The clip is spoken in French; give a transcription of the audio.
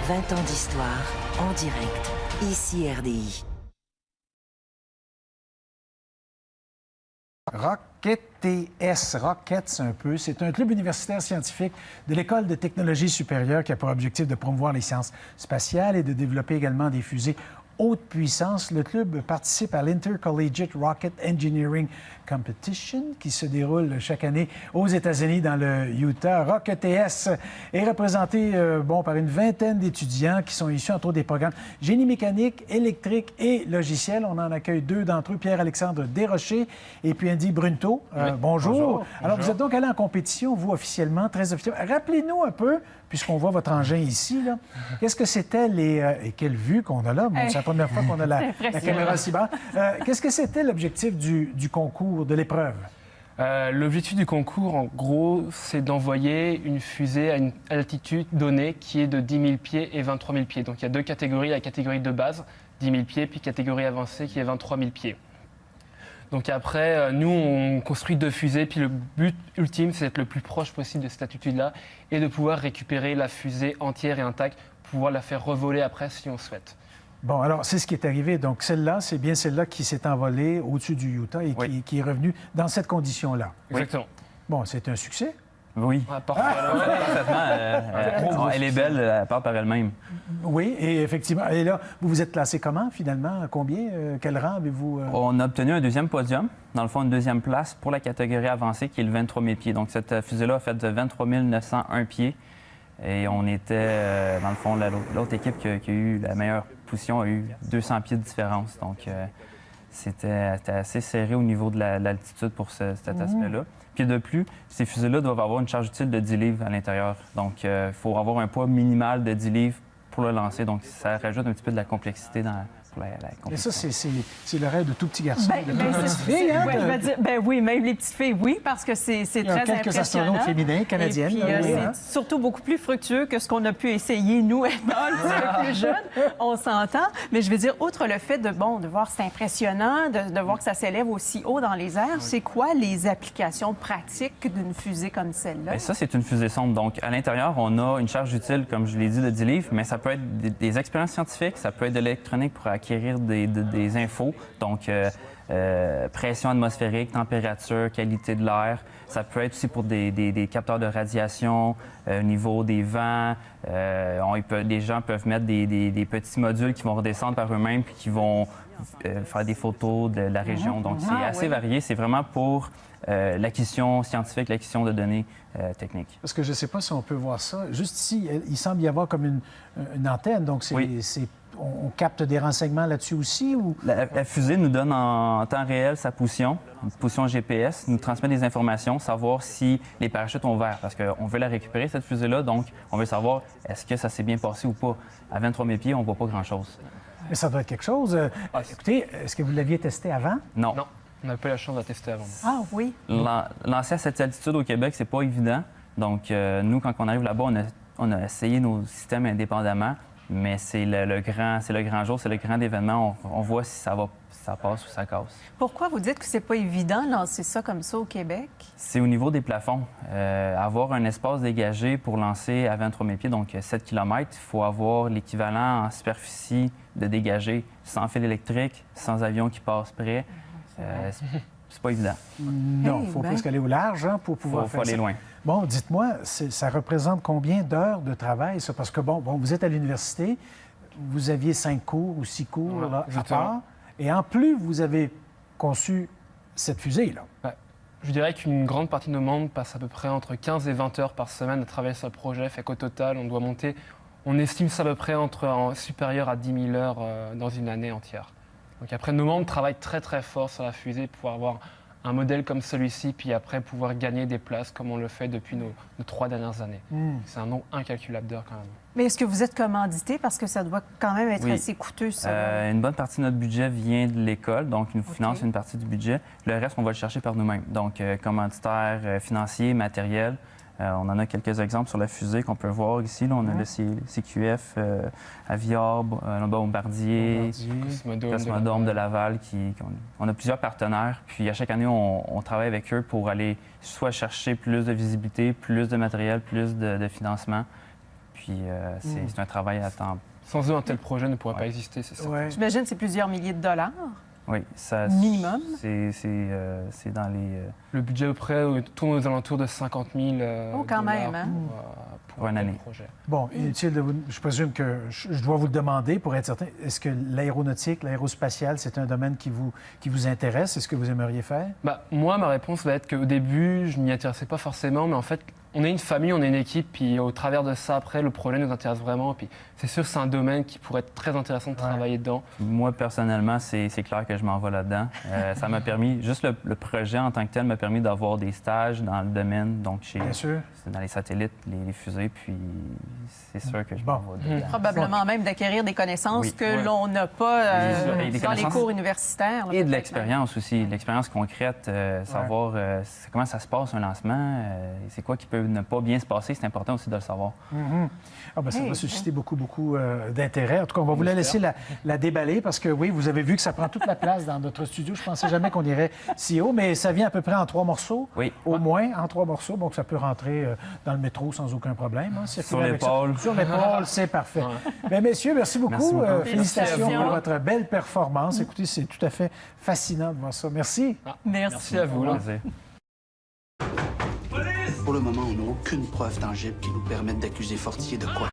20 ans d'histoire, en direct, ici RDI. Rockets un peu, c'est un club universitaire scientifique de l'École de technologie supérieure qui a pour objectif de promouvoir les sciences spatiales et de développer également des fusées haute puissance. Le club participe à l'Intercollegiate Rocket Engineering Competition qui se déroule chaque année aux États-Unis dans le Utah. Rockets est représenté par une vingtaine d'étudiants qui sont issus entre autres des programmes génie mécanique, électrique et logiciel. On en accueille deux d'entre eux, Pierre-Alexandre Desrochers et puis Andy Brunto. Oui. Bonjour. Alors, Bonjour. vous êtes donc allé en compétition, vous, officiellement, très officiellement. Rappelez-nous un peu, puisqu'on voit votre engin ici, là, qu'est-ce que c'était et quelle vue qu'on a là? Bon, c'est la première fois qu'on a la caméra si bas. Qu'est-ce que c'était l'objectif du concours, de l'épreuve? L'objectif du concours, en gros, c'est d'envoyer une fusée à une altitude donnée qui est de 10 000 pieds et 23 000 pieds. Donc il y a deux catégories, la catégorie de base, 10 000 pieds, puis catégorie avancée qui est 23 000 pieds. Donc après, nous, on construit deux fusées, puis le but ultime, c'est d'être le plus proche possible de cette altitude-là et de pouvoir récupérer la fusée entière et intacte, pouvoir la faire revoler après si on souhaite. Bon, alors, c'est ce qui est arrivé. Donc, celle-là, c'est bien celle-là qui s'est envolée au-dessus du Utah et qui est revenue dans cette condition-là. Exactement. Bon, c'est un succès. Oui. Parfaitement. Elle est belle, elle part par elle-même. Oui, et effectivement. Et là, vous vous êtes classé comment, finalement? Combien? Quel rang avez-vous? On a obtenu un deuxième podium, dans le fond, une deuxième place pour la catégorie avancée, qui est le 23 000 pieds. Donc, cette fusée-là a fait de 23 901 pieds. Et on était, dans le fond, l'autre équipe qui a eu la meilleure position a eu 200 pieds de différence. Donc, c'était assez serré au niveau de l'altitude pour cet aspect-là. Puis de plus, ces fusées-là doivent avoir une charge utile de 10 livres à l'intérieur. Donc, il faut avoir un poids minimal de 10 livres pour le lancer. Donc, ça rajoute un petit peu de la complexité pour la compétition. Et ça, c'est le rêve de tout petit garçon. Je vais dire, oui, même les petites filles, oui, parce que c'est très impressionnant. Il y a quelques astronautes féminins, canadiennes. Et puis, c'est surtout beaucoup plus fructueux que ce qu'on a pu essayer, nous, étant un petit peu plus jeunes. On s'entend. Mais je veux dire, outre le fait de voir c'est impressionnant, de voir que ça s'élève aussi haut dans les airs, c'est quoi les applications pratiques d'une fusée comme celle-là? Bien, ça, c'est une fusée sonde. Donc, à l'intérieur, on a une charge utile, comme je l'ai dit, de 10 livres, mais ça peut être des expériences scientifiques, ça peut être de l'électronique pour acquérir des infos. Donc, pression atmosphérique, température, qualité de l'air. Ça peut être aussi pour des capteurs de radiation, au niveau des vents. Les gens peuvent mettre des petits modules qui vont redescendre par eux-mêmes puis qui vont faire des photos de la région. Donc, c'est assez varié. C'est vraiment pour l'acquisition scientifique, l'acquisition de données techniques. Parce que je ne sais pas si on peut voir ça. Juste ici, il semble y avoir comme une antenne. Donc, on capte des renseignements là-dessus aussi? Ou... La fusée nous donne en temps réel sa position, une position GPS, nous transmet des informations, savoir si les parachutes ont ouvert, parce qu'on veut la récupérer, cette fusée-là, donc on veut savoir est-ce que ça s'est bien passé ou pas. À 23 000 pieds, on ne voit pas grand-chose. Mais ça doit être quelque chose. Écoutez, est-ce que vous l'aviez testé avant? Non. Non, on n'a pas eu la chance de la tester avant. Ah oui? Lancer à cette altitude au Québec, c'est pas évident. Donc, nous, quand on arrive là-bas, on a essayé nos systèmes indépendamment. Mais c'est le grand jour, c'est le grand événement. On voit si ça passe ou ça casse. Pourquoi vous dites que c'est pas évident de lancer ça comme ça au Québec? C'est au niveau des plafonds. Avoir un espace dégagé pour lancer à 23 000 pieds, donc 7 km, il faut avoir l'équivalent en superficie de dégagé, sans fil électrique, sans avion qui passe près. C'est pas évident. Non, il faut presque aller au large pour pouvoir faire ça. Il faut aller loin. Bon, dites-moi, ça représente combien d'heures de travail, ça? Parce que, bon, vous êtes à l'université, vous aviez 5 cours ou 6 cours à part, et en plus, vous avez conçu cette fusée-là. Je dirais qu'une grande partie de nos membres passent à peu près entre 15 et 20 heures par semaine à travailler sur le projet, fait qu'au total, on estime ça à peu près supérieur à 10 000 heures dans une année entière. Donc après, nos membres travaillent très très fort sur la fusée pour avoir un modèle comme celui-ci, puis après pouvoir gagner des places comme on le fait depuis nos 3 dernières années. C'est un nombre incalculable d'heures quand même. Mais est-ce que vous êtes commandité? Parce que ça doit quand même être assez coûteux, ça. Une bonne partie de notre budget vient de l'école, donc ils nous financent une partie du budget. Le reste, on va le chercher par nous-mêmes. Donc, commanditaire, financier, matériel. On en a quelques exemples sur la fusée qu'on peut voir ici. Là, on a le CQF, Avior, Bombardier, Cosmodome de Laval. On a plusieurs partenaires. Puis à chaque année, on travaille avec eux pour aller soit chercher plus de visibilité, plus de matériel, plus de financement. puis c'est un travail à temps. Sans eux, un tel projet ne pourrait pas exister, c'est ça. Ouais. J'imagine que c'est plusieurs milliers de dollars. Oui, ça. Minimum. C'est dans les. Le budget auprès tourne aux alentours de 50 000 Oh, quand même, hein? Pour une un tel année. projet. Bon, inutile de vous... Je présume que je dois vous le demander pour être certain. Est-ce que l'aéronautique, l'aérospatiale, c'est un domaine qui vous intéresse? Est-ce que vous aimeriez faire? Moi, ma réponse va être qu'au début, je m'y intéressais pas forcément, mais en fait, on est une famille, on est une équipe, puis au travers de ça, après, le projet nous intéresse vraiment. Puis c'est sûr que c'est un domaine qui pourrait être très intéressant de travailler dedans. Moi, personnellement, c'est clair que je m'en vais là-dedans. Ça m'a permis, juste le projet en tant que tel m'a permis d'avoir des stages dans le domaine, donc Bien sûr. dans les satellites, les fusées, puis c'est sûr que je m'en vais dedans. Probablement même d'acquérir des connaissances Oui. que l'on n'a pas Et des dans les connaissances- cours universitaires. là, Et de peut-être. l'expérience aussi, l'expérience concrète, savoir comment ça se passe un lancement, c'est quoi qui peut ne pas bien se passer, c'est important aussi de le savoir. Ah ben, ça Hey, va susciter beaucoup d'intérêt. En tout cas, on va vous la laisser la déballer parce que oui, vous avez vu que ça prend toute la place dans notre studio. Je pensais jamais qu'on irait si haut, mais ça vient à peu près en 3 morceaux. Oui. Au moins en 3 morceaux, donc ça peut rentrer dans le métro sans aucun problème. Hein, Sur avec ça. l'épaule. Sur l'épaule, c'est parfait. Bien, messieurs, merci beaucoup. Merci beaucoup. Félicitations Merci à pour vous. votre belle performance. Écoutez, c'est tout à fait fascinant de voir ça. Merci. Merci. Merci à vous. là. Plaisir. Pour le moment, on n'a aucune preuve tangible qui nous permette d'accuser Fortier de quoi